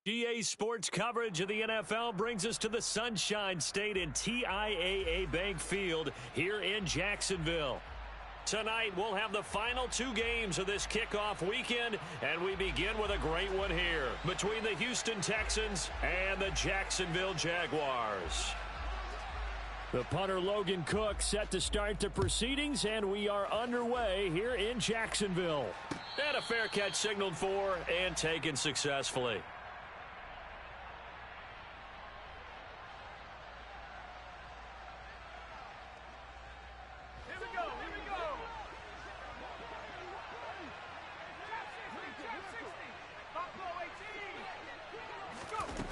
GA Sports coverage of the NFL brings us to the Sunshine State in TIAA Bank Field here in Jacksonville. Tonight, we'll have the final two games of this kickoff weekend, and we begin with a great one here between the Houston Texans and the Jacksonville Jaguars. The punter Logan Cook set to start the proceedings, and we are underway here in Jacksonville. And a fair catch signaled for and taken successfully.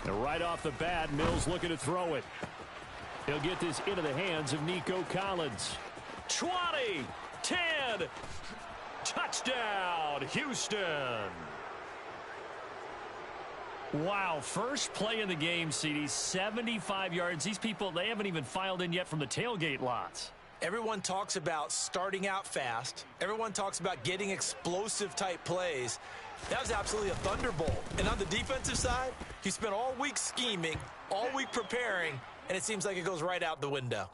And right off the bat, Mills looking to throw it. He'll get this into the hands of Nico Collins. 20, 10, touchdown, Houston. Wow, first play in the game, CD, 75 yards. These people, they haven't even filed in yet from the tailgate lots. Everyone talks about starting out fast. Everyone talks about getting explosive type plays. That was absolutely a thunderbolt. And on the defensive side, you spent all week scheming, all week preparing, and it seems like it goes right out the window.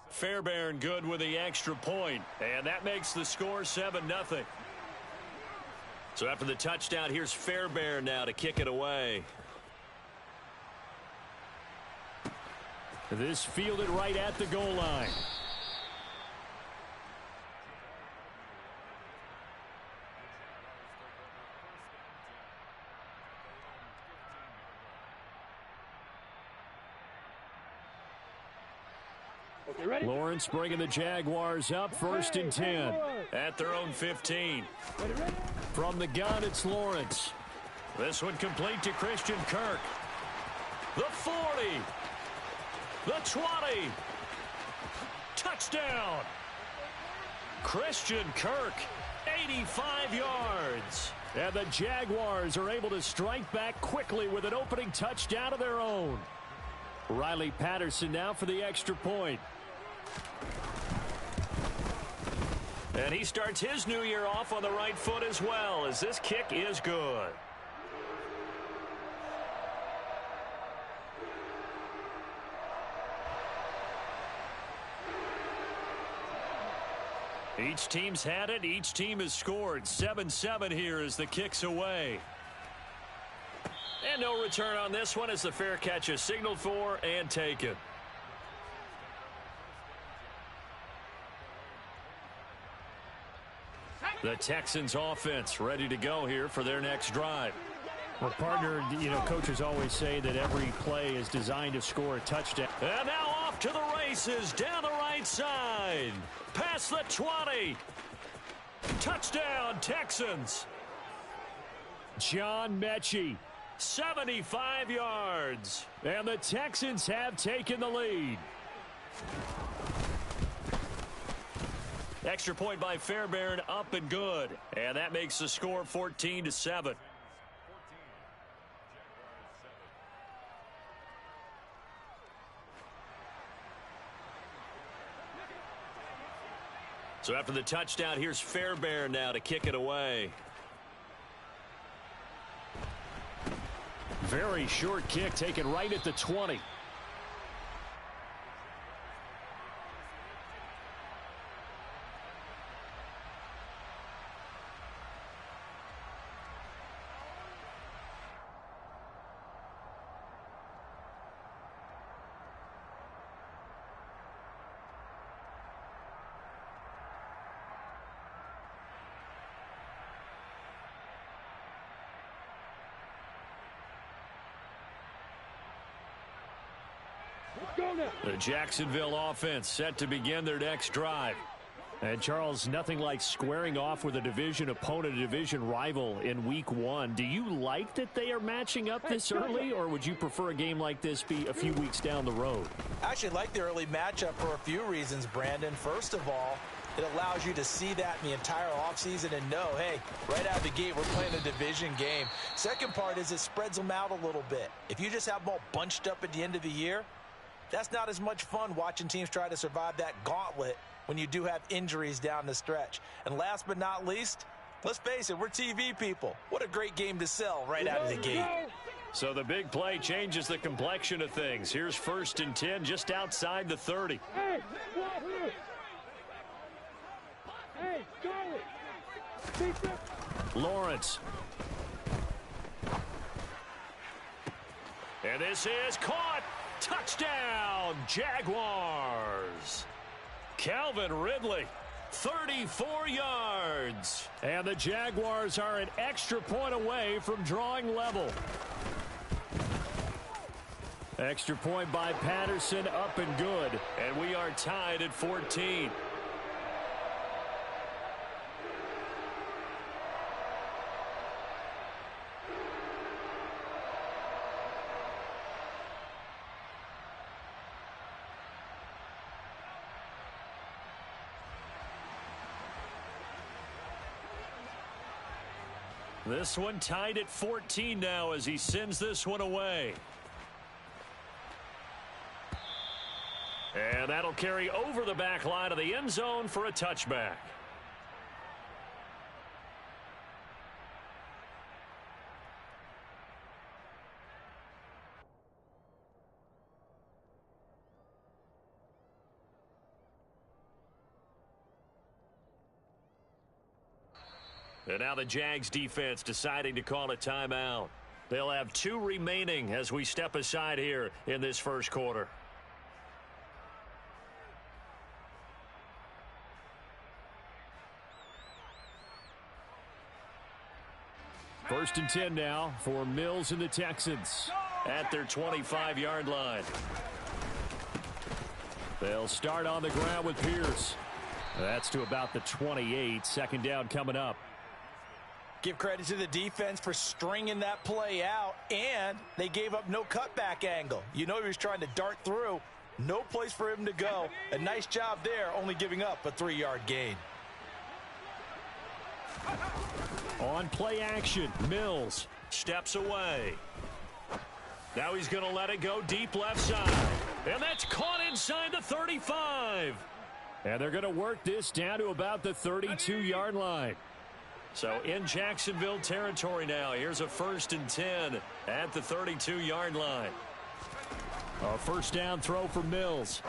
Fairbairn good with the extra point, and that makes the score 7-0. So after the touchdown, here's Fairbairn now to kick it away. This fielded right at the goal line. Lawrence bringing the Jaguars up, 1st and 10 at their own 15. From the gun, it's Lawrence. This one complete to Christian Kirk. The 40. The 20. Touchdown. Christian Kirk, 85 yards. And the Jaguars are able to strike back quickly with an opening touchdown of their own. Riley Patterson now for the extra point. And he starts his new year off on the right foot as well, as this kick is good. Each team's had it. Each team has scored. 7-7 here as the kick's away. And no return on this one as the fair catch is signaled for and taken. The Texans offense ready to go here for their next drive. Well, partner, coaches always say that every play is designed to score a touchdown. And now off to the races down the right side. Past the 20. Touchdown, Texans. John Mechie. 75 yards. And the Texans have taken the lead. Extra point by Fairbairn, up and good. And that makes the score 14-7. So after the touchdown, here's Fairbairn now to kick it away. Very short kick taken right at the 20. The Jacksonville offense set to begin their next drive. And Charles, nothing like squaring off with a division opponent, a division rival in week one. Do you like that they are matching up this early, or would you prefer a game like this be a few weeks down the road? I actually like the early matchup for a few reasons, Brandon. First of all, it allows you to see that in the entire offseason and know, hey, right out of the gate, we're playing a division game. Second part is it spreads them out a little bit. If you just have them all bunched up at the end of the year, that's not as much fun watching teams try to survive that gauntlet when you do have injuries down the stretch. And last but not least, let's face it, we're TV people. What a great game to sell right out of the gate. So the big play changes the complexion of things. Here's 1st and 10 just outside the 30. Lawrence. And this is caught. Touchdown, Jaguars. Calvin Ridley, 34 yards. And the Jaguars are an extra point away from drawing level. Extra point by Patterson, up and good. And we are tied at 14. This one tied at 14 now as he sends this one away. And that'll carry over the back line of the end zone for a touchback. And now the Jags defense deciding to call a timeout. They'll have 2 remaining as we step aside here in this first quarter. First and 10 now for Mills and the Texans at their 25-yard line. They'll start on the ground with Pierce. That's to about the 28. Second down coming up. Give credit to the defense for stringing that play out, and they gave up no cutback angle. You know he was trying to dart through. No place for him to go. A nice job there, only giving up a 3-yard gain. On play action, Mills steps away. Now he's going to let it go deep left side. And that's caught inside the 35. And they're going to work this down to about the 32-yard line. So in Jacksonville territory now. Here's a 1st and 10 at the 32-yard line. A first down throw for Mills.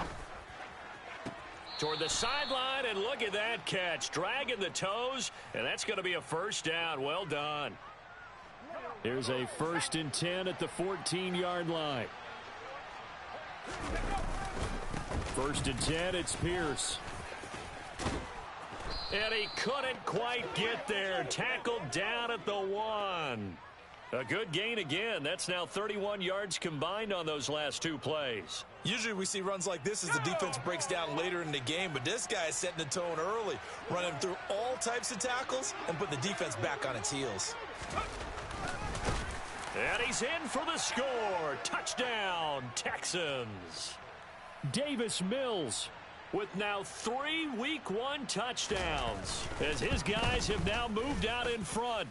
Toward the sideline, and look at that catch. Dragging the toes, and that's going to be a first down. Well done. Here's a 1st and 10 at the 14-yard line. 1st and 10, it's Pierce. And he couldn't quite get there. Tackled down at the 1. A good gain again. That's now 31 yards combined on those last 2 plays. Usually we see runs like this as the defense breaks down later in the game, but this guy is setting the tone early, running through all types of tackles and put the defense back on its heels. And he's in for the score. Touchdown, Texans. Davis Mills with now 3 Week 1 touchdowns as his guys have now moved out in front.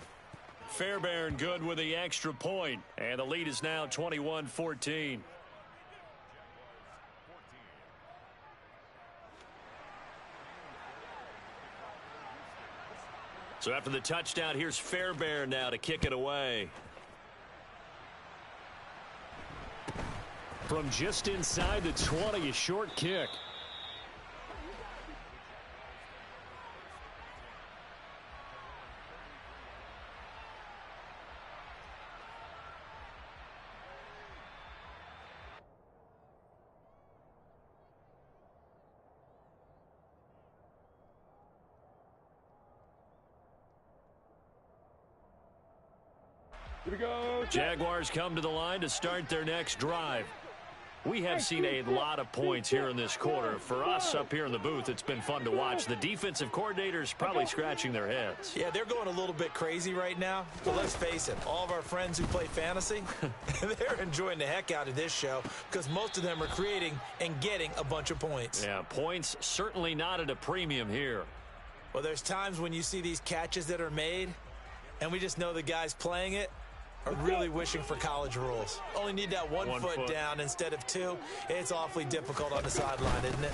Fairbairn good with the extra point, and the lead is now 21-14. So after the touchdown, here's Fairbairn now to kick it away. From just inside the 20, a short kick. Here we go. Jaguars come to the line to start their next drive. We have seen a lot of points here in this quarter. For us up here in the booth, it's been fun to watch. The defensive coordinators probably scratching their heads. Yeah, they're going a little bit crazy right now. But let's face it, all of our friends who play fantasy, they're enjoying the heck out of this show because most of them are creating and getting a bunch of points. Yeah, points certainly not at a premium here. Well, there's times when you see these catches that are made, and we just know the guys playing it are really wishing for college rules. Only need that one foot down instead of 2. It's awfully difficult on the sideline, isn't it?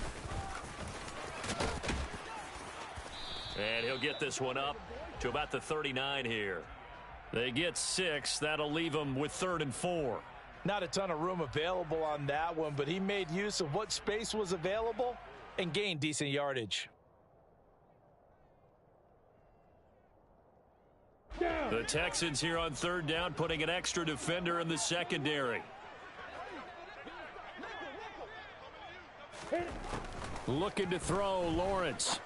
And he'll get this one up to about the 39 here. They get 6. That'll leave them with 3rd and 4. Not a ton of room available on that one, but he made use of what space was available and gained decent yardage. The Texans here on 3rd down, putting an extra defender in the secondary. Looking to throw, Lawrence.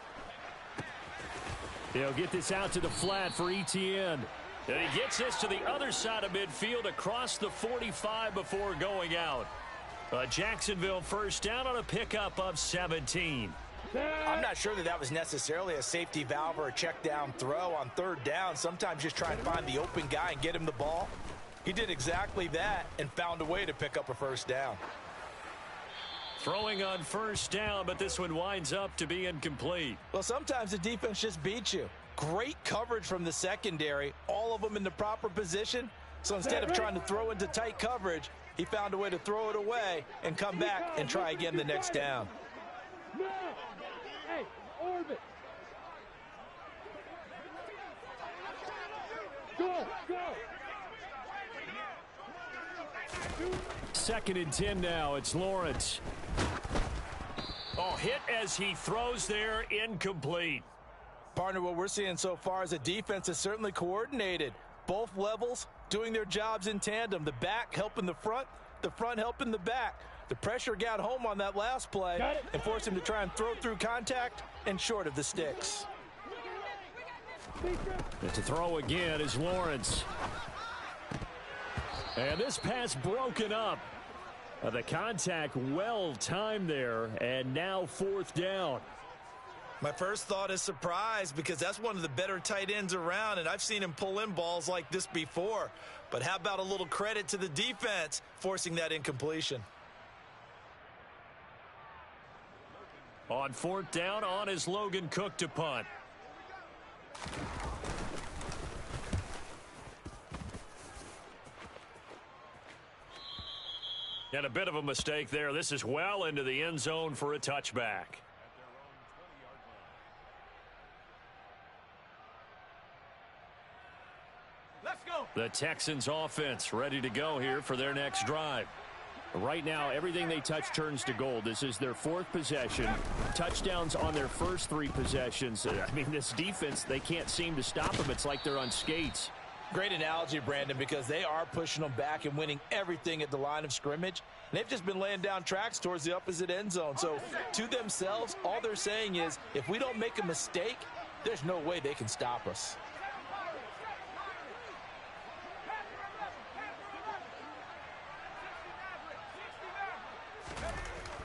He'll get this out to the flat for Etienne. And he gets this to the other side of midfield across the 45 before going out. A Jacksonville first down on a pickup of 17. I'm not sure that was necessarily a safety valve or a check down throw on 3rd down. Sometimes just try and find the open guy and get him the ball. He did exactly that and found a way to pick up a first down. Throwing on 1st down, but this one winds up to be incomplete. Well, sometimes the defense just beats you. Great coverage from the secondary, all of them in the proper position. So instead of trying to throw into tight coverage, he found a way to throw it away and come back and try again the next down. Hey, orbit. Go. 2nd and 10 now. It's Lawrence. Oh, hit as he throws there, incomplete. Partner, what we're seeing so far is a defense is certainly coordinated. Both levels doing their jobs in tandem. The back helping the front helping the back. The pressure got home on that last play and forced him to try and throw through contact and short of the sticks. And to throw again is Lawrence. And this pass broken up. The contact well timed there, and now 4th down. My first thought is surprise because that's one of the better tight ends around, and I've seen him pull in balls like this before. But how about a little credit to the defense forcing that incompletion? On 4th down, on is Logan Cook to punt. And a bit of a mistake there. This is well into the end zone for a touchback. Let's go. The Texans offense ready to go here for their next drive. Right now, everything they touch turns to gold. This is their 4th possession. Touchdowns on their first 3 possessions. I mean, this defense, they can't seem to stop them. It's like they're on skates. Great analogy, Brandon, because they are pushing them back and winning everything at the line of scrimmage. And they've just been laying down tracks towards the opposite end zone. So to themselves, all they're saying is, if we don't make a mistake, there's no way they can stop us.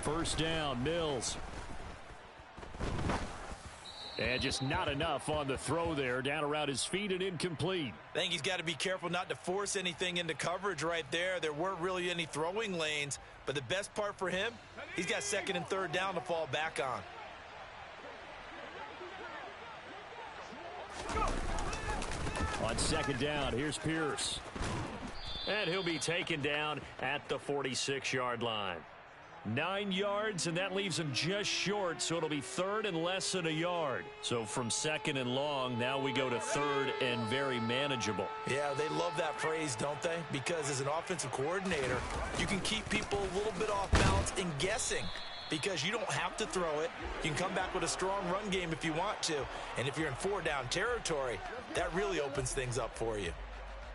First down, Mills. And just not enough on the throw there. Down around his feet and incomplete. I think he's got to be careful not to force anything into coverage right there. There weren't really any throwing lanes. But the best part for him, he's got 2nd and 3rd down to fall back on. On 2nd down, here's Pierce. And he'll be taken down at the 46-yard line. 9 yards, and that leaves him just short, so it'll be 3rd and less than a yard. So from 2nd and long, now we go to 3rd and very manageable. Yeah, they love that phrase, don't they? Because as an offensive coordinator, you can keep people a little bit off balance and guessing because you don't have to throw it. You can come back with a strong run game if you want to. And if you're in 4-down territory, that really opens things up for you.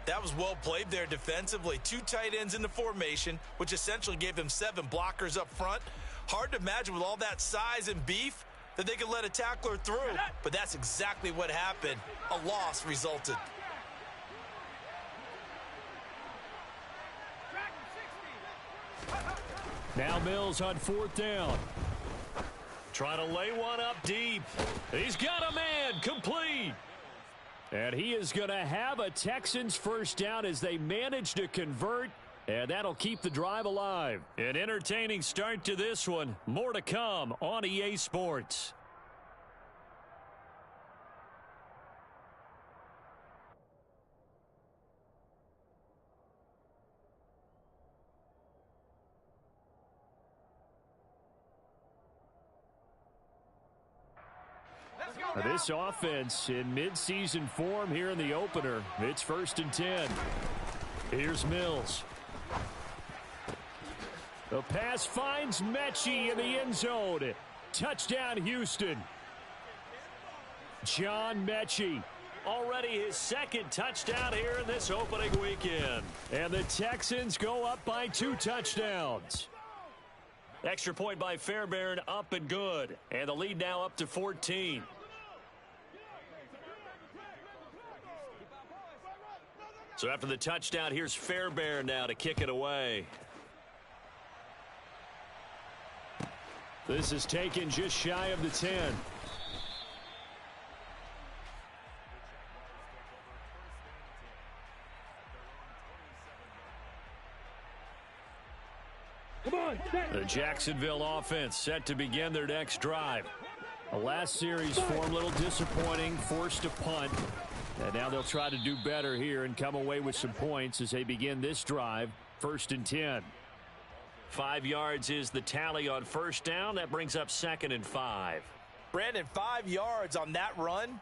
That was well played there defensively. 2 tight ends in the formation, which essentially gave them 7 blockers up front. Hard to imagine with all that size and beef that they could let a tackler through. But that's exactly what happened. A loss resulted. Now Mills on 4th down. Trying to lay one up deep. He's got a man, complete. And he is going to have a Texans first down as they manage to convert, and that'll keep the drive alive. An entertaining start to this one. More to come on EA Sports. Let's go. This offense in midseason form here in the opener. It's 1st and 10. Here's Mills. The pass finds Mechie in the end zone. Touchdown, Houston. John Mechie. Already his 2nd touchdown here in this opening weekend. And the Texans go up by 2 touchdowns. Extra point by Fairbairn, up and good. And the lead now up to 14. So after the touchdown, here's Fairbairn now to kick it away. This is taken just shy of the 10. Come on, the Jacksonville offense set to begin their next drive. The last series form a little disappointing, forced a punt. And now they'll try to do better here and come away with some points as they begin this drive. 1st and 10. 5 yards is the tally on 1st down. That brings up 2nd and 5. Brandon, 5 yards on that run.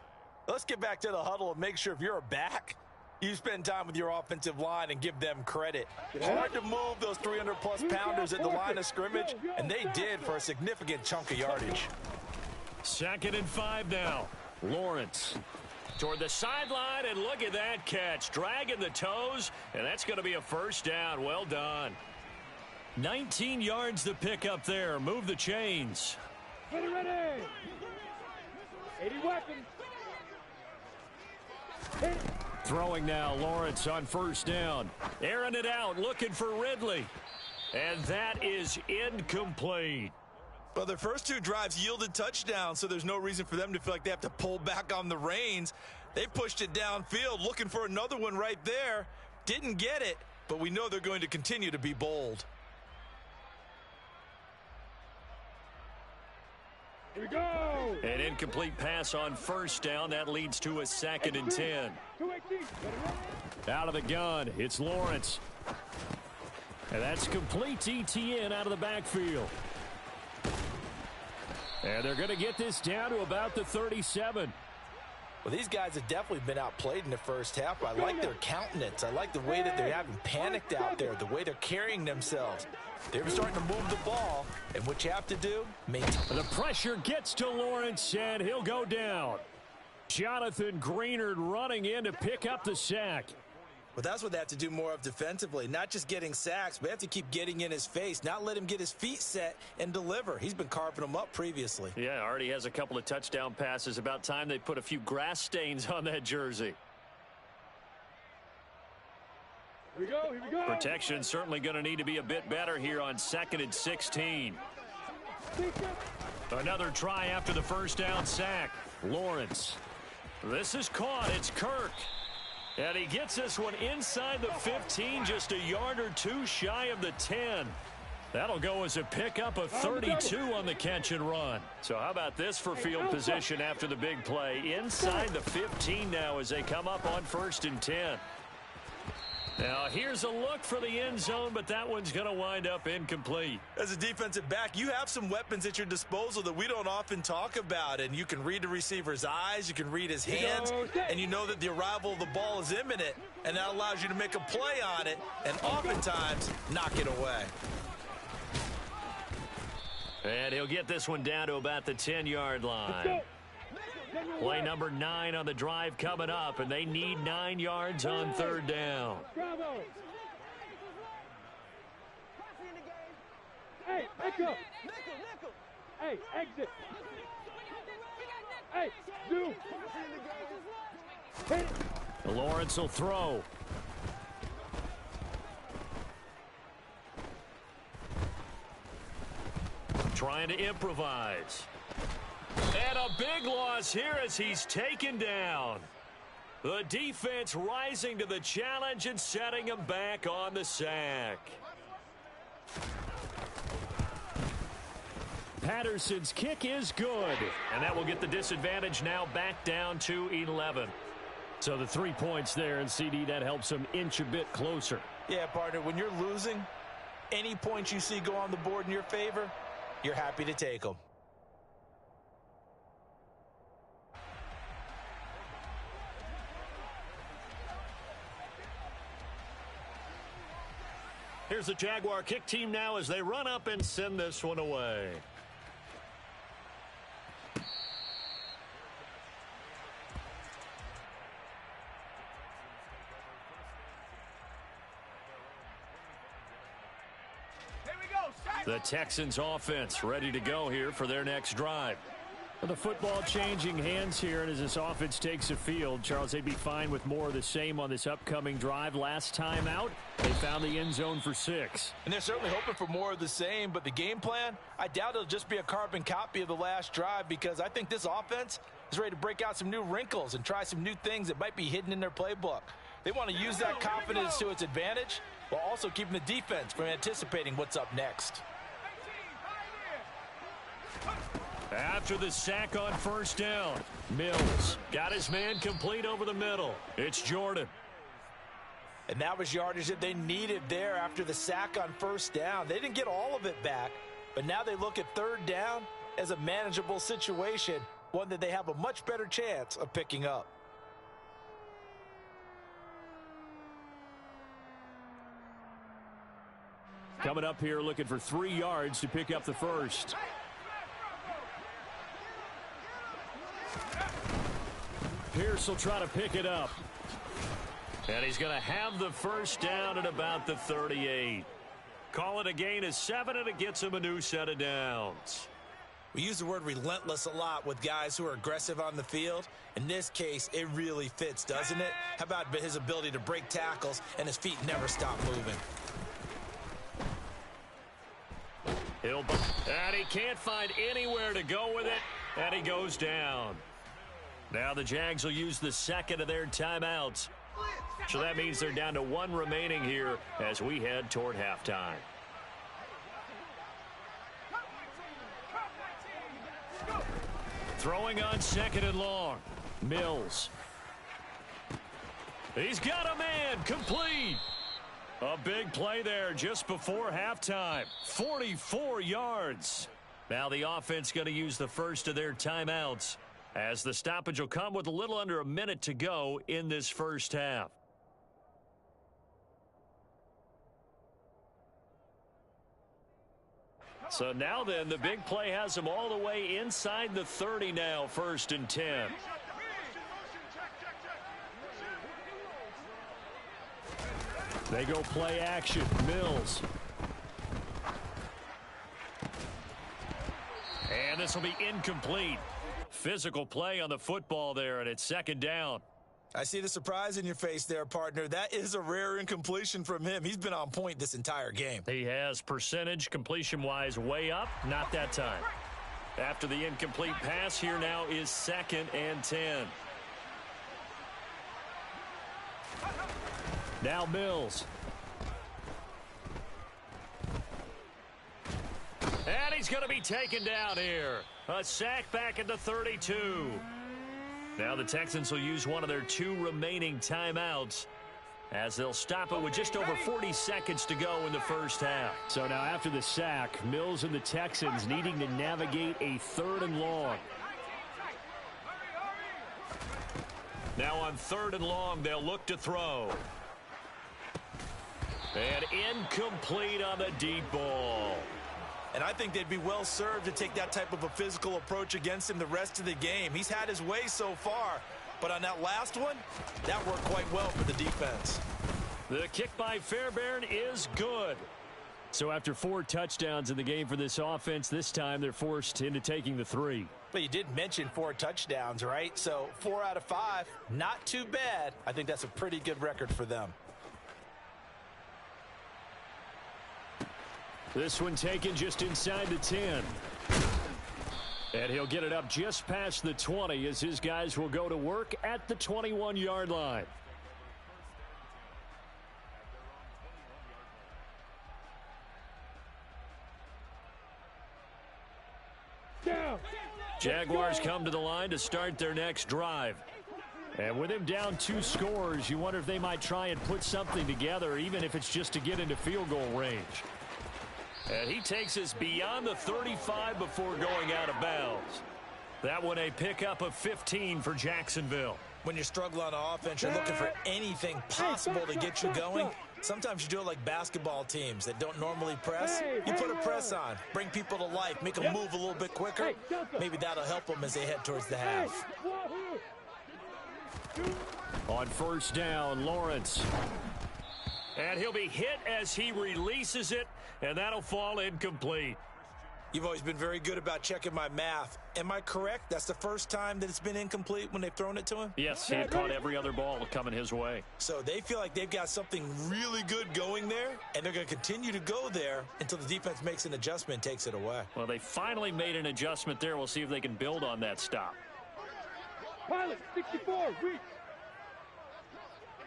Let's get back to the huddle and make sure if you're a back, you spend time with your offensive line and give them credit. Hard to move those 300-plus pounders at the line of scrimmage, and they did for a significant chunk of yardage. 2nd and 5 now. Lawrence toward the sideline, and look at that catch. Dragging the toes, and that's going to be a 1st down. Well done. 19 yards to pick up there. Move the chains. Ready. 80 weapons. Throwing now, Lawrence on 1st down. Airing it out, looking for Ridley. And that is incomplete. Well, their first 2 drives yielded touchdowns, so there's no reason for them to feel like they have to pull back on the reins. They pushed it downfield, looking for another one right there. Didn't get it, but we know they're going to continue to be bold. Here we go. An incomplete pass on 1st down. That leads to a 2nd and 10. Out of the gun, it's Lawrence. And that's complete to ETN out of the backfield. And they're going to get this down to about the 37. Well, these guys have definitely been outplayed in the first half. I like their countenance. I like the way that they're having panicked out there, the way they're carrying themselves. They're starting to move the ball, and what you have to do, maintain. The pressure gets to Lawrence, and he'll go down. Jonathan Greenard running in to pick up the sack. Well, that's what they have to do more of defensively, not just getting sacks, but they have to keep getting in his face, not let him get his feet set and deliver. He's been carving them up previously. Yeah, already has a couple of touchdown passes. About time they put a few grass stains on that jersey. Here we go. Protection certainly going to need to be a bit better here on 2nd and 16. Another try after the 1st down sack. Lawrence. This is caught. It's Kirk. And he gets this one inside the 15, just a yard or 2 shy of the 10. That'll go as a pickup of 32 on the catch and run. So how about this for field position after the big play? Inside the 15 now as they come up on 1st and 10. Now here's a look for the end zone, but that one's going to wind up incomplete. As a defensive back, you have some weapons at your disposal that we don't often talk about, and you can read the receiver's eyes, you can read his hands, and you know that the arrival of the ball is imminent, and that allows you to make a play on it and oftentimes knock it away. And he'll get this one down to about the 10-yard line. Play number 9 on the drive coming up, and they need 9 yards on 3rd down. Bravo. Hey, nickel. Hey, exit. Hey, do. Hit it. Lawrence will throw. Trying to improvise. And a big loss here as he's taken down. The defense rising to the challenge and setting him back on the sack. Patterson's kick is good. And that will get the disadvantage now back down to 11. So the 3 points there, and CD, that helps them inch a bit closer. Yeah, partner, when you're losing, any points you see go on the board in your favor, you're happy to take them. Here's the Jaguar kick team now as they run up and send this one away. The Texans offense ready to go here for their next drive. The football changing hands here, and as this offense takes the field, Charles, they'd be fine with more of the same on this upcoming drive. Last time out, they found the end zone for 6. And they're certainly hoping for more of the same, but the game plan, I doubt it'll just be a carbon copy of the last drive, because I think this offense is ready to break out some new wrinkles and try some new things that might be hidden in their playbook. They want to use that confidence to its advantage while also keeping the defense from anticipating what's up next. After the sack on first down, Mills got his man complete over the middle. It's Jordan. And that was yardage that they needed there after the sack on first down. They didn't get all of it back, but now they look at third down as a manageable situation, one that they have a much better chance of picking up. Coming up here looking for 3 yards to pick up the first. Pierce will try to pick it up. And he's going to have the first down at about the 38. Call it a gain of 7, and it gets him a new set of downs. We use the word relentless a lot with guys who are aggressive on the field. In this case, it really fits, doesn't it? How about his ability to break tackles and his feet never stop moving? And he can't find anywhere to go with it, and he goes down. Now the Jags will use the second of their timeouts. So that means they're down to 1 remaining here as we head toward halftime. Throwing on second and long. Mills. He's got a man complete. A big play there just before halftime. 44 yards. Now the offense going to use the first of their timeouts, as the stoppage will come with a little under a minute to go in this first half. So now then, the big play has them all the way inside the 30 now, 1st and 10. They go play action. Mills. And this will be incomplete. Physical play on the football there, and it's 2nd down. I see the surprise in your face there, partner. That is a rare incompletion from him. He's been on point this entire game. He has percentage completion-wise way up. Not that time. After the incomplete pass, here now is 2nd and 10. Now Mills. And he's going to be taken down here. A sack back at the 32. Now the Texans will use one of their 2 remaining timeouts, as they'll stop it with just over 40 seconds to go in the first half. So now after the sack, Mills and the Texans needing to navigate a 3rd and long. Now on 3rd and long, they'll look to throw. And incomplete on the deep ball. And I think they'd be well served to take that type of a physical approach against him the rest of the game. He's had his way so far, but on that last one, that worked quite well for the defense. The kick by Fairbairn is good. So after 4 touchdowns in the game for this offense, this time they're forced into taking the 3. But you did mention 4 touchdowns, right? So 4 out of 5, not too bad. I think that's a pretty good record for them. This one taken just inside the 10. And he'll get it up just past the 20 as his guys will go to work at the 21-yard line. Jaguars come to the line to start their next drive. And with him down 2 scores, you wonder if they might try and put something together, even if it's just to get into field goal range. And he takes us beyond the 35 before going out of bounds. That one a pickup of 15 for Jacksonville. When you struggle on offense, you're looking for anything possible to get you going. Sometimes you do it like basketball teams that don't normally press. You put a press on, bring people to life, make them move a little bit quicker. Maybe that'll help them as they head towards the half. On first down, Lawrence. And he'll be hit as he releases it, and that'll fall incomplete. You've always been very good about checking my math. Am I correct? That's the first time that it's been incomplete when they've thrown it to him? Yes, he had caught every other ball coming his way. So they feel like they've got something really good going there, and they're going to continue to go there until the defense makes an adjustment and takes it away. Well, they finally made an adjustment there. We'll see if they can build on that stop. Pilot, 64, reach.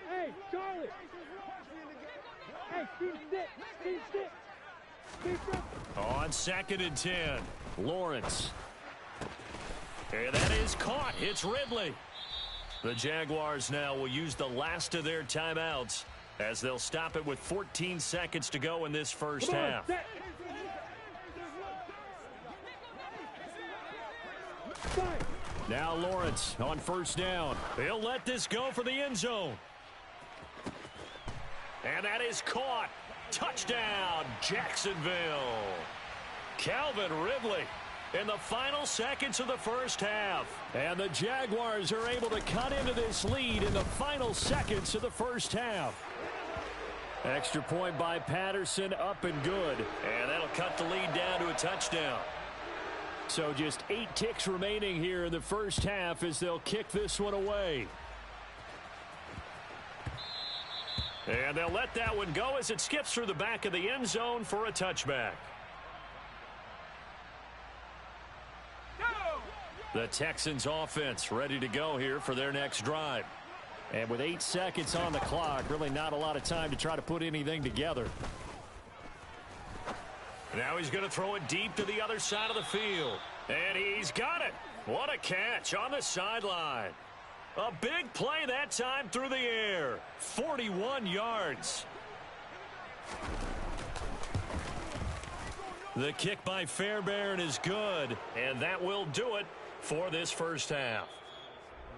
Hey, Charlie. Hey, team six, team six. On 2nd and 10, Lawrence. And that is caught. It's Ridley. The Jaguars now will use the last of their timeouts as they'll stop it with 14 seconds to go in this first half. Now Lawrence on first down. He'll let this go for the end zone. And that is caught. Touchdown, Jacksonville. Calvin Ridley in the final seconds of the first half. And the Jaguars are able to cut into this lead in the final seconds of the first half. Extra point by Patterson, up and good. And that'll cut the lead down to a touchdown. So just 8 ticks remaining here in the first half as they'll kick this one away. And they'll let that one go as it skips through the back of the end zone for a touchback. The Texans offense ready to go here for their next drive. And with 8 seconds on the clock, really not a lot of time to try to put anything together. Now he's going to throw it deep to the other side of the field. And he's got it. What a catch on the sideline. A big play that time through the air. 41 yards. The kick by Fairbairn is good, and that will do it for this first half.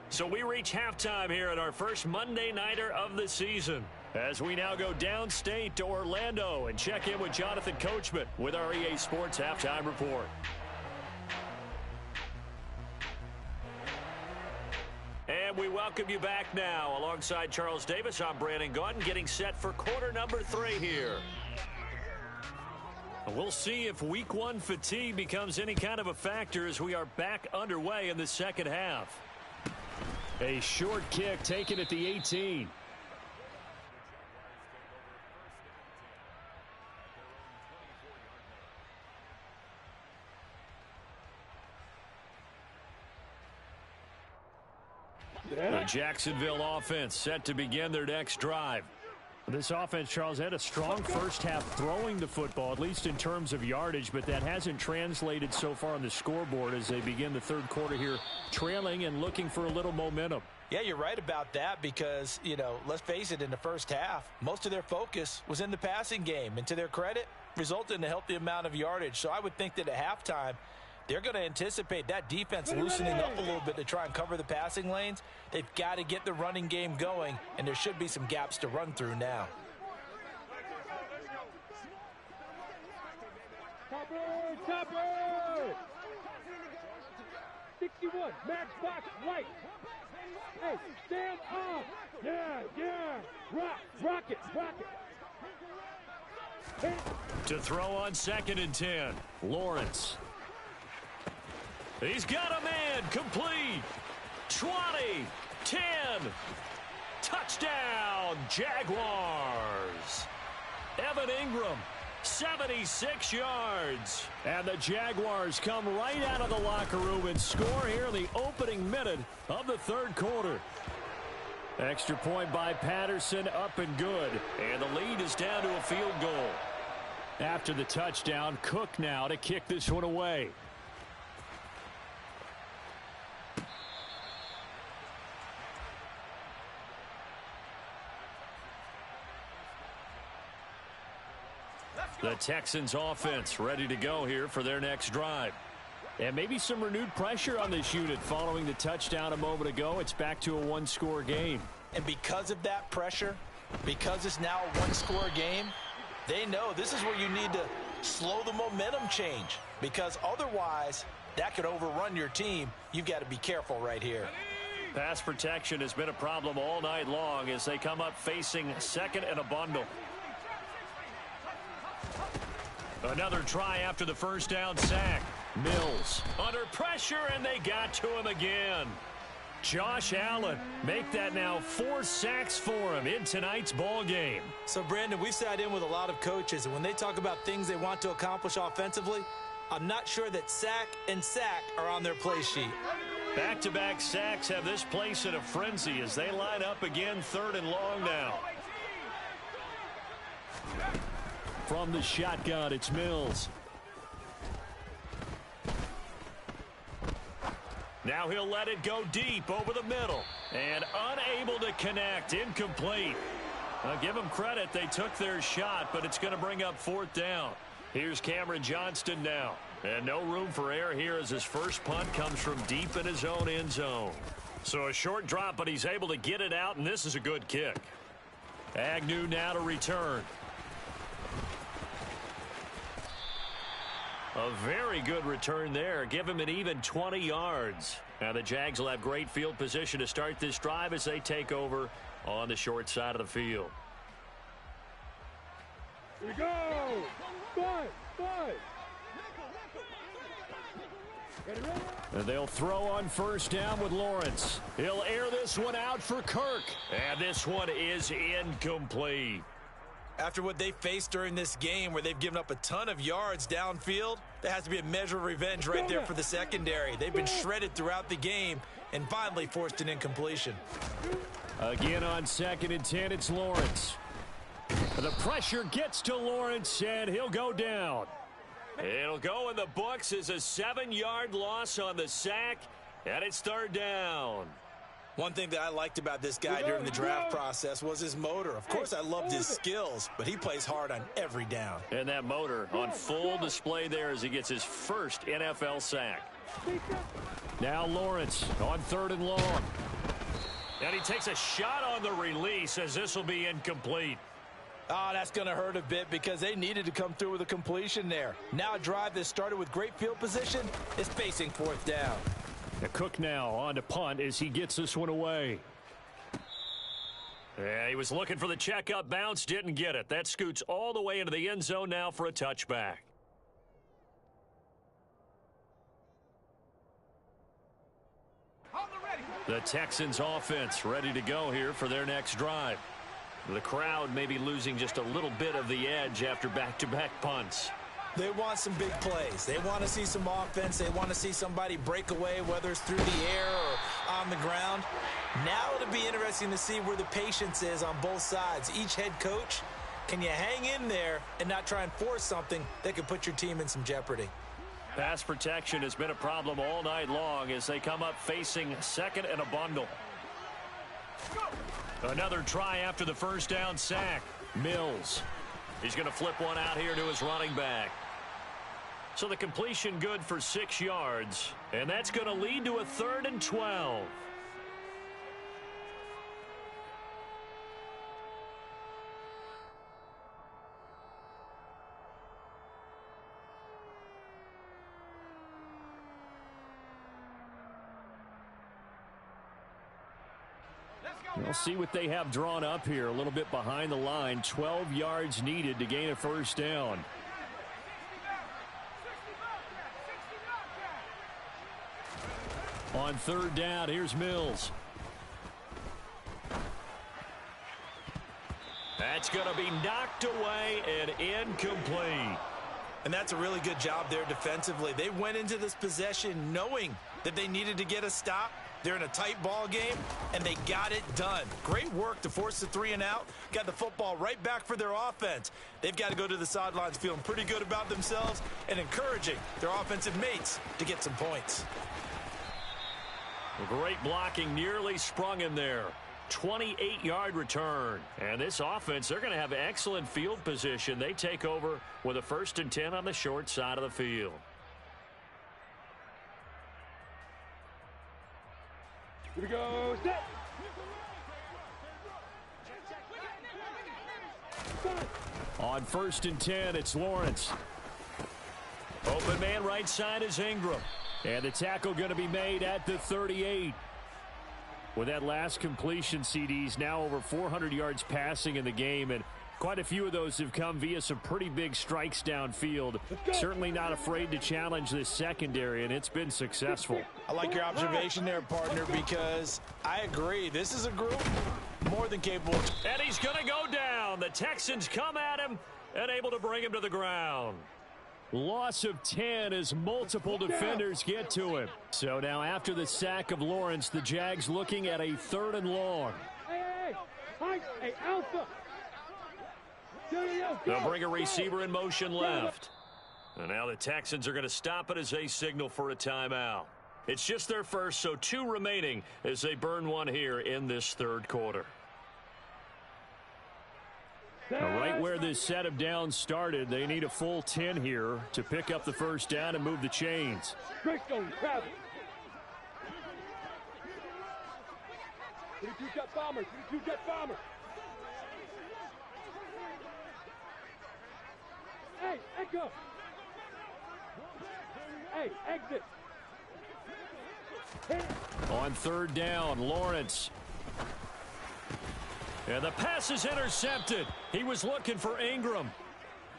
So we reach halftime here at our first Monday Nighter of the season, as we now go downstate to Orlando and check in with Jonathan Coachman with our EA Sports Halftime Report. And we welcome you back now. Alongside Charles Davis, I'm Brandon Gaudin, getting set for quarter number 3 here. We'll see if week 1 fatigue becomes any kind of a factor as we are back underway in the second half. A short kick taken at the 18. The Jacksonville offense set to begin their next drive. This offense, Charles, had a strong first half throwing the football, at least in terms of yardage, but that hasn't translated so far on the scoreboard as they begin the third quarter here, trailing and looking for a little momentum. Yeah, you're right about that because, let's face it, in the first half, most of their focus was in the passing game. And to their credit, resulted in a healthy amount of yardage. So I would think that at halftime, they're going to anticipate that defense loosening up a little bit to try and cover the passing lanes. They've got to get the running game going, and there should be some gaps to run through now. Topper! 61, max box, light. Hey, stand up! Yeah! Rock it! Hey. To throw on 2nd and 10, Lawrence. He's got a man, complete. 20, 10, touchdown, Jaguars. Evan Ingram, 76 yards. And the Jaguars come right out of the locker room and score here in the opening minute of the third quarter. Extra point by Patterson, up and good. And the lead is down to a field goal. After the touchdown, Cook now to kick this one away. The Texans offense ready to go here for their next drive. And maybe some renewed pressure on this unit following the touchdown a moment ago. It's back to a one-score game. And because of that pressure, Because it's now a one-score game, they know this is where you need to slow the momentum change, because otherwise that could overrun your team. You've got to be careful right here. Pass protection has been a problem all night long as they come up facing second and a bundle. Another try after the first down sack. Mills under pressure, and they got to him again. Josh Allen, make that now 4 sacks for him in tonight's ball game. So, Brandon, we've sat in with a lot of coaches, and when they talk about things they want to accomplish offensively, I'm not sure that sack and sack are on their play sheet. Back-to-back sacks have this place in a frenzy as they line up again, 3rd and long now. From the shotgun, it's Mills. Now he'll let it go deep over the middle. And unable to connect. Incomplete. I'll give them credit. They took their shot, but it's going to bring up 4th down. Here's Cameron Johnston now. And no room for error here as his first punt comes from deep in his own end zone. So a short drop, but he's able to get it out, and this is a good kick. Agnew now to return. A very good return there. Give him an even 20 yards. Now the Jags will have great field position to start this drive as they take over on the short side of the field. Here we go. 5. And they'll throw on first down with Lawrence. He'll air this one out for Kirk. And this one is incomplete. After what they faced during this game where they've given up a ton of yards downfield, there has to be a measure of revenge right there for the secondary. They've been shredded throughout the game and finally forced an incompletion. Again on 2nd and 10, it's Lawrence. The pressure gets to Lawrence, and he'll go down. It'll go in the books as a 7-yard loss on the sack, and it's 3rd down. One thing that I liked about this guy during the draft process was his motor. Of course, I loved his skills, but he plays hard on every down. And that motor on full display there as he gets his first NFL sack. Now Lawrence on 3rd and long. And he takes a shot on the release as this will be incomplete. Oh, that's going to hurt a bit because they needed to come through with a completion there. Now a drive that started with great field position is facing 4th down. Cook now on to punt as he gets this one away. Yeah, he was looking for the checkup bounce, didn't get it. That scoots all the way into the end zone now for a touchback. The Texans offense ready to go here for their next drive. The crowd may be losing just a little bit of the edge after back-to-back punts. They want some big plays. They want to see some offense. They want to see somebody break away, whether it's through the air or on the ground. Now it'll be interesting to see where the patience is on both sides. Each head coach, can you hang in there and not try and force something that could put your team in some jeopardy? Pass protection has been a problem all night long as they come up facing 2nd and a bundle. Another try after the first down sack. Mills. He's going to flip one out here to his running back. So the completion good for 6 yards. And that's going to lead to a 3rd and 12. We'll see what they have drawn up here. A little bit behind the line. 12 yards needed to gain a first down. On 3rd down, here's Mills. That's going to be knocked away and incomplete. And that's a really good job there defensively. They went into this possession knowing that they needed to get a stop. They're in a tight ball game, and they got it done. Great work to force the 3 and out. Got the football right back for their offense. They've got to go to the sidelines feeling pretty good about themselves and encouraging their offensive mates to get some points. Great blocking nearly sprung him there. 28-yard return. And this offense, they're going to have excellent field position. They take over with a 1st and 10 on the short side of the field. Here we go. Set. On 1st and 10, it's Lawrence. Open man right side is Ingram. And the tackle going to be made at the 38. With that last completion, CD's now over 400 yards passing in the game, and quite a few of those have come via some pretty big strikes downfield. Certainly not afraid to challenge this secondary, and it's been successful. I like your observation there, partner, because I agree. This is a group more than capable. And he's going to go down. The Texans come at him and able to bring him to the ground. Loss of 10 as multiple defenders get to him. So now after the sack of Lawrence, the Jags looking at a 3rd and long. Hey, Alpha. They'll bring a receiver in motion left. And now the Texans are going to stop it as they signal for a timeout. It's just their first, so 2 remaining as they burn one here in this 3rd quarter. Now, right where this set of downs started, they need a full 10 here to pick up the 1st down and move the chains. Great going, Travis. 22 jet bombers, 22 jet bombers. Hey, Echo. Hey, exit. On 3rd down, Lawrence. And the pass is intercepted. He was looking for Ingram.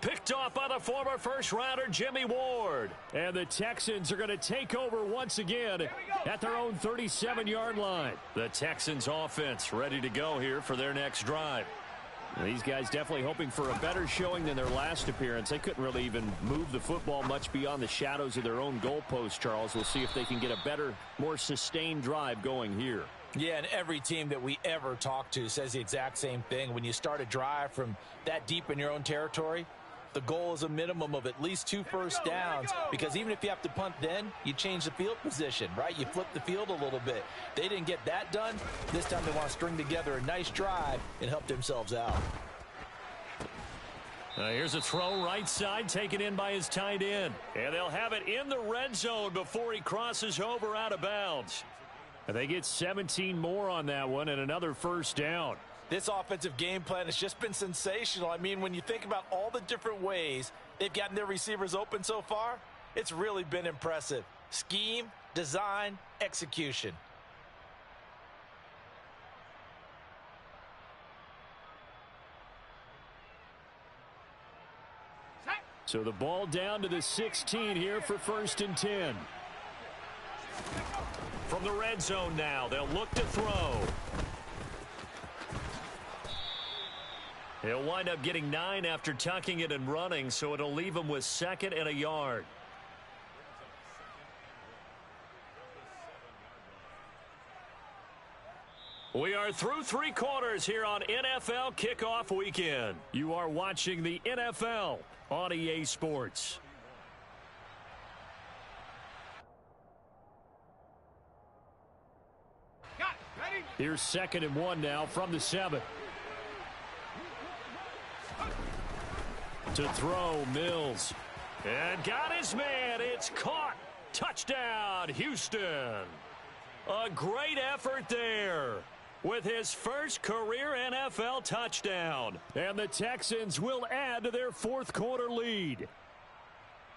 Picked off by the former first-rounder Jimmy Ward. And the Texans are going to take over once again at their own 37-yard line. The Texans offense ready to go here for their next drive. These guys definitely hoping for a better showing than their last appearance. They couldn't really even move the football much beyond the shadows of their own goalpost, Charles. We'll see if they can get a better, more sustained drive going here. Yeah, and every team that we ever talk to says the exact same thing. When you start a drive from that deep in your own territory, the goal is a minimum of at least 2 first downs, because even if you have to punt then, you change the field position, right? You flip the field a little bit. They didn't get that done. This time they want to string together a nice drive and help themselves out. Here's a throw right side taken in by his tight end. And they'll have it in the red zone before he crosses over out of bounds. And they get 17 more on that one and another 1st down. This offensive game plan has just been sensational. I mean, when you think about all the different ways they've gotten their receivers open so far, it's really been impressive. Scheme, design, execution. So the ball down to the 16 here for 1st and 10. From the red zone now, they'll look to throw. He'll wind up getting 9 after tucking it and running, so it'll leave him with 2nd and a yard. We are through 3 quarters here on NFL Kickoff Weekend. You are watching the NFL on EA Sports. Here's 2nd and 1 now from the 7. To throw, Mills. And got his man. It's caught. Touchdown, Houston. A great effort there with his first career NFL touchdown. And the Texans will add to their 4th quarter lead.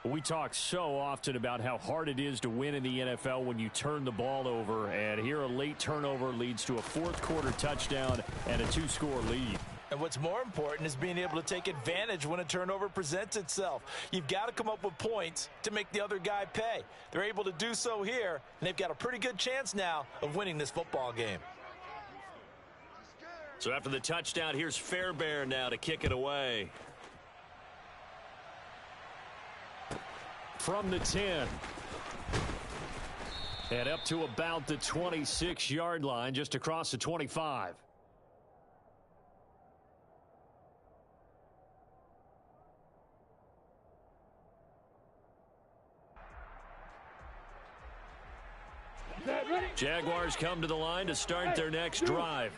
We talk so often about how hard it is to win in the NFL when you turn the ball over, and here a late turnover leads to a 4th quarter touchdown and a 2-score lead. And what's more important is being able to take advantage when a turnover presents itself. You've got to come up with points to make the other guy pay. They're able to do so here, and they've got a pretty good chance now of winning this football game. So after the touchdown, here's Fairbairn now to kick it away. From the 10. And up to about the 26-yard line, just across the 25. Jaguars come to the line to start their next drive.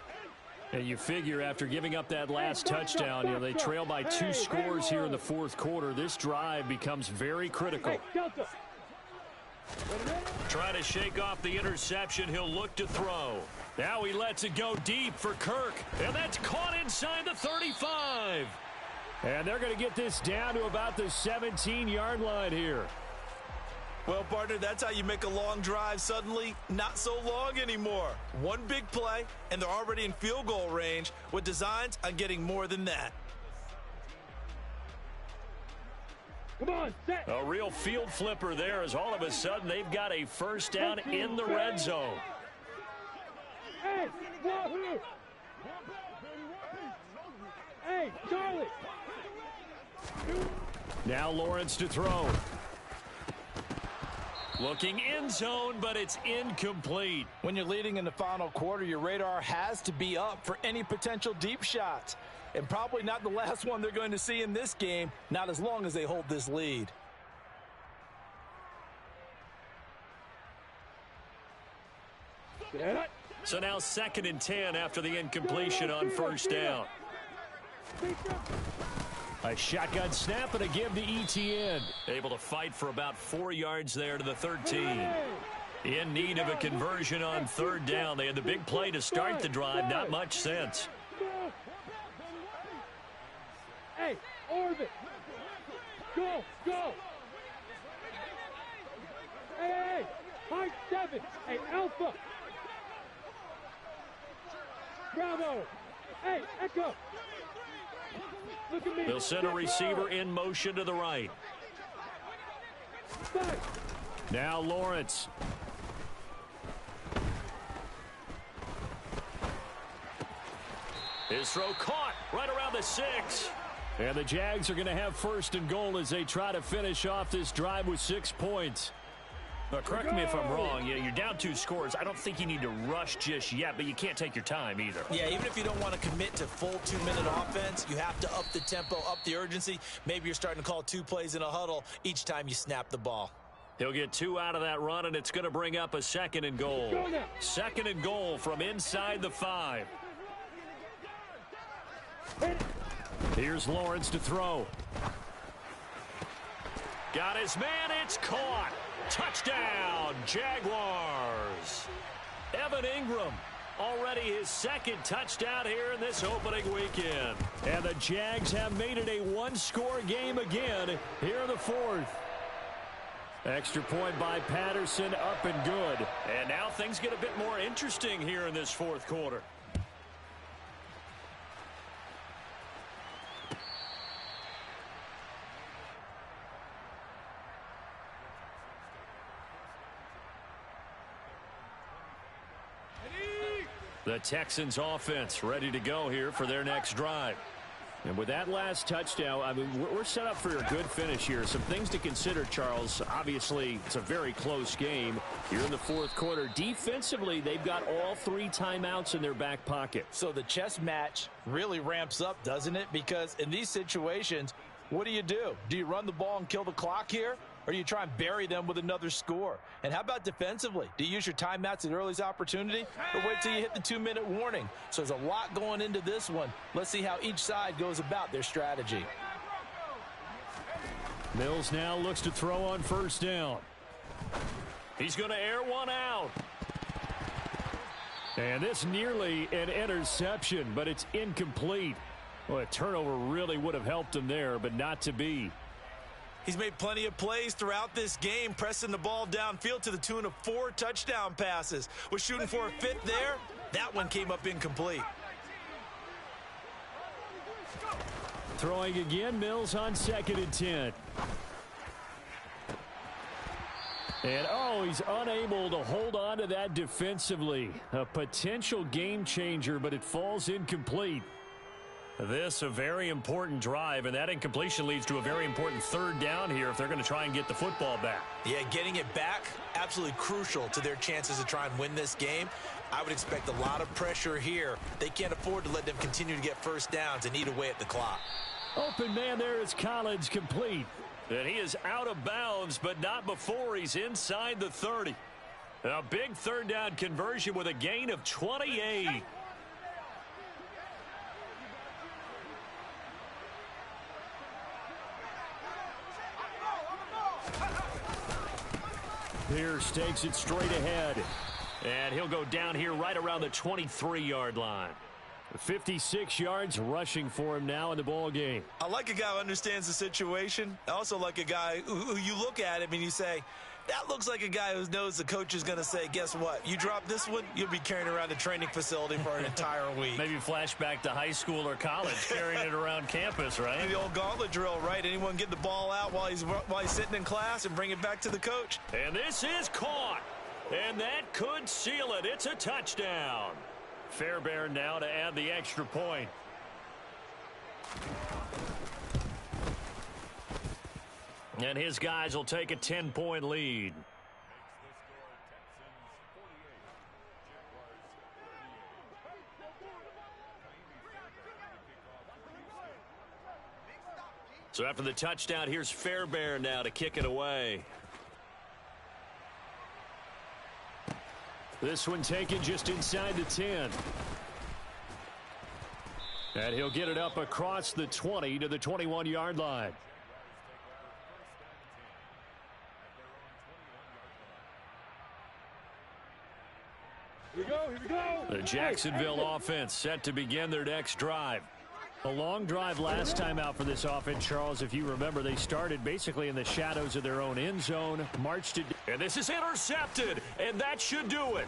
And you figure after giving up that last touchdown, they trail by 2 scores here in the 4th quarter. This drive becomes very critical. Try to shake off the interception. He'll look to throw. Now he lets it go deep for Kirk. And that's caught inside the 35. And they're going to get this down to about the 17-yard line here. Well, partner, that's how you make a long drive suddenly not so long anymore. One big play, and they're already in field goal range with designs on getting more than that. Come on, set. A real field flipper there as all of a sudden they've got a first down in the red zone. Hey, Wahoo! Hey, Charlie! Now Lawrence to throw. Looking end zone, but it's incomplete. When you're leading in the final quarter, your radar has to be up for any potential deep shots. And probably not the last one they're going to see in this game, not as long as they hold this lead. So now 2nd and 10 after the incompletion on first down. A shotgun snap and a give to ETN. Able to fight for about 4 yards there to the 13. In need of a conversion on 3rd down. They had the big play to start the drive. Not much sense. Hey, Orbit! Go, go! Hey, Mike 7! Hey, Alpha! Bravo! Hey, Echo! Look at me! They'll send a receiver in motion to the right. Five. Now Lawrence. His throw caught right around the 6. And the Jags are going to have 1st and goal as they try to finish off this drive with 6 points. Correct me if I'm wrong. Yeah, you're down 2 scores. I don't think you need to rush just yet, but you can't take your time either. Yeah, even if you don't want to commit to full 2-minute offense, you have to up the tempo, up the urgency. Maybe you're starting to call 2 plays in a huddle each time you snap the ball. He'll get 2 out of that run, and it's going to bring up a 2nd and goal. 2nd and goal from inside the 5. Here's Lawrence to throw. Got his man. It's caught. Touchdown, Jaguars. Evan Ingram, already his 2nd touchdown here in this opening weekend. And the Jags have made it a 1-score game again here in the 4th. Extra point by Patterson, up and good. And now things get a bit more interesting here in this 4th quarter. The Texans offense ready to go here for their next drive. And with that last touchdown, I mean, we're set up for a good finish here. Some things to consider, Charles. Obviously, it's a very close game here in the 4th quarter. Defensively, they've got all 3 timeouts in their back pocket. So the chess match really ramps up, doesn't it? Because in these situations, what do? Do you run the ball and kill the clock here? Or do you try and bury them with another score? And how about defensively? Do you use your timeouts at early's opportunity? Or wait till you hit the 2-minute warning? So there's a lot going into this one. Let's see how each side goes about their strategy. Mills now looks to throw on 1st down. He's going to air one out. And this nearly an interception, but it's incomplete. Well, a turnover really would have helped him there, but not to be. He's made plenty of plays throughout this game, pressing the ball downfield to the tune of 4 touchdown passes. Was shooting for a 5th there. That one came up incomplete. Throwing again, Mills on 2nd and 10. And, oh, he's unable to hold on to that defensively. A potential game changer, but it falls incomplete. This a very important drive, and that incompletion leads to a very important 3rd down here if they're going to try and get the football back. Yeah, getting it back, absolutely crucial to their chances to try and win this game. I would expect a lot of pressure here. They can't afford to let them continue to get 1st downs and eat away at the clock. Open man there is Collins, complete. And he is out of bounds, but not before he's inside the 30. A big 3rd down conversion with a gain of 28. Pierce takes it straight ahead. And he'll go down here right around the 23-yard line. 56 yards rushing for him now in the ball game. I like a guy who understands the situation. I also like a guy who you look at him and you say, that looks like a guy who knows the coach is going to say, guess what? You drop this one, you'll be carrying around the training facility for an entire week. Maybe flashback to high school or college, carrying it around campus, right? The old gauntlet drill, right? Anyone get the ball out while he's sitting in class and bring it back to the coach. And this is caught. And that could seal it. It's a touchdown. Fairbairn now to add the extra point. And his guys will take a 10-point lead. So after the touchdown, here's Fairbairn now to kick it away. This one taken just inside the 10. And he'll get it up across the 20 to the 21-yard line. Here we go, here we go. The Jacksonville offense set to begin their next drive. A long drive last time out for this offense, Charles. If you remember, they started basically in the shadows of their own end zone, marched it. And this is intercepted, and that should do it.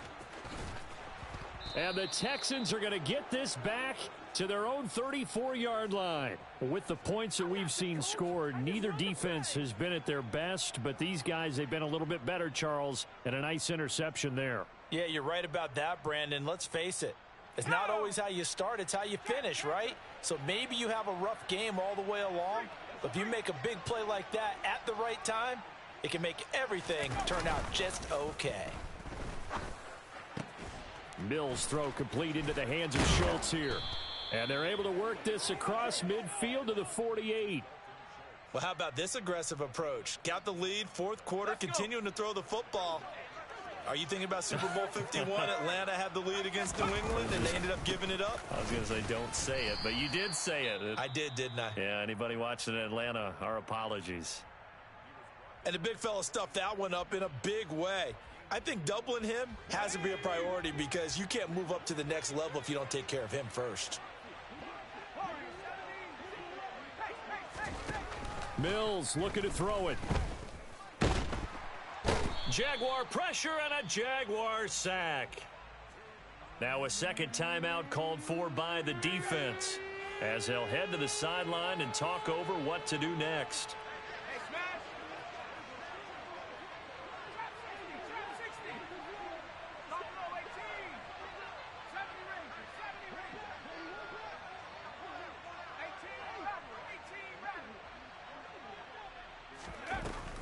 And the Texans are going to get this back to their own 34-yard line. With the points that we've seen scored, neither defense has been at their best, but these guys, they've been a little bit better, Charles, and a nice interception there. Yeah, you're right about that, Brandon. Let's face it. It's not always how you start, it's how you finish, right? So maybe you have a rough game all the way along, but if you make a big play like that at the right time, it can make everything turn out just okay. Mills throw complete into the hands of Schultz here. And they're able to work this across midfield to the 48. Well, how about this aggressive approach? Got the lead, fourth quarter, continuing to throw the football. Are you thinking about Super Bowl 51? Atlanta had the lead against New England, and they ended up giving it up? I was going to say don't say it, but you did say it. I did, didn't I? Yeah, anybody watching Atlanta, our apologies. And the big fella stuffed that one up in a big way. I think doubling him has to be a priority because you can't move up to the next level if you don't take care of him first. Mills looking to throw it. Jaguar pressure and a Jaguar sack. Now a second timeout called for by the defense as they'll head to the sideline and talk over what to do next.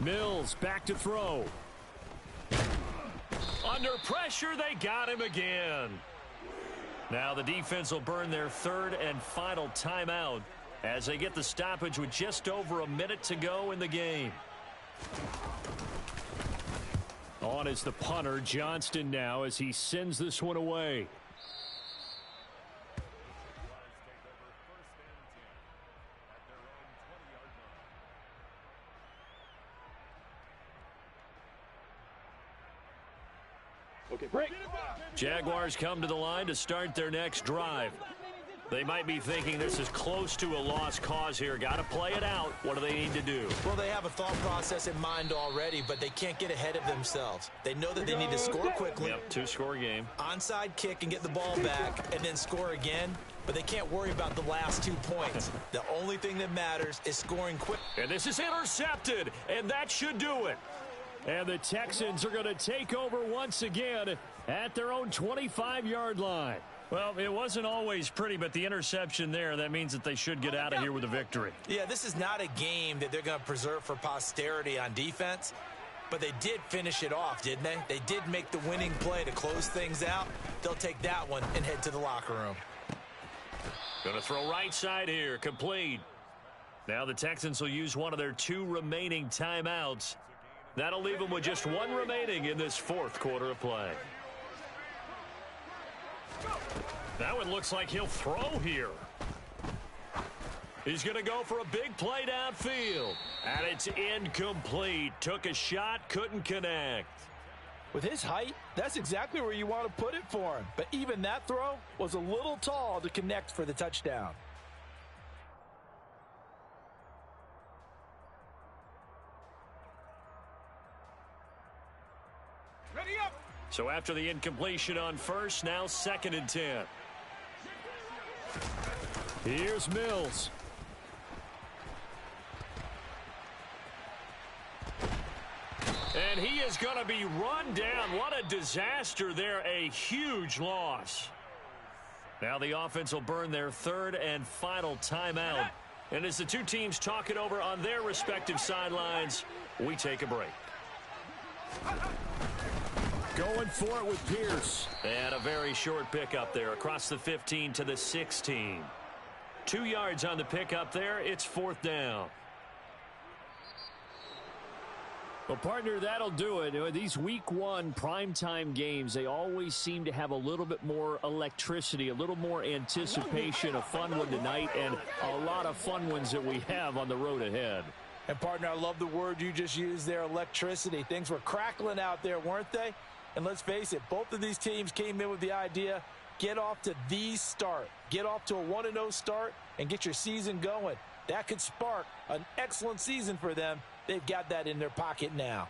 Mills back to throw. Under pressure, they got him again. Now the defense will burn their third and final timeout as they get the stoppage with just over a minute to go in the game. On is the punter, Johnston, now as he sends this one away. Okay, break. Jaguars come to the line to start their next drive. They might be thinking this is close to a lost cause here. Got to play it out. What do they need to do? Well, they have a thought process in mind already, but they can't get ahead of themselves. They know that they need to score quickly. Yep, two-score game. Onside kick and get the ball back and then score again, but they can't worry about the last 2 points. The only thing that matters is scoring quick. And this is intercepted, and that should do it. And the Texans are going to take over once again at their own 25-yard line. Well, it wasn't always pretty, but the interception there, that means that they should get out of here with a victory. Yeah, this is not a game that they're going to preserve for posterity on defense, but they did finish it off, didn't they? They did make the winning play to close things out. They'll take that one and head to the locker room. Going to throw right side here, complete. Now the Texans will use one of their 2 remaining timeouts. That'll leave them with just 1 remaining in this fourth quarter of play. That one looks like he'll throw here. He's going to go for a big play downfield. And it's incomplete. Took a shot, couldn't connect. With his height, that's exactly where you want to put it for him. But even that throw was a little tall to connect for the touchdown. Ready up. So after the incompletion on first, now 2nd and 10. Here's Mills. And he is going to be run down. What a disaster there. A huge loss. Now the offense will burn their 3rd and final timeout. And as the two teams talk it over on their respective sidelines, we take a break. Going for it with Pierce. And a very short pickup there across the 15 to the 16. 2 yards on the pickup there. It's 4th down. Well, partner, that'll do it. These week 1 primetime games, they always seem to have a little bit more electricity, a little more anticipation. A fun one tonight, and a lot of fun ones that we have on the road ahead. And, partner, I love the word you just used there, electricity. Things were crackling out there, weren't they? And let's face it, both of these teams came in with the idea, get off to the start. Get off to a 1-0 start and get your season going. That could spark an excellent season for them. They've got that in their pocket now.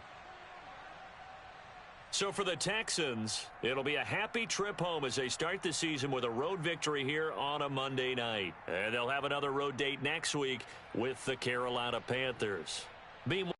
So for the Texans, it'll be a happy trip home as they start the season with a road victory here on a Monday night. And they'll have another road date next week with the Carolina Panthers. Meanwhile,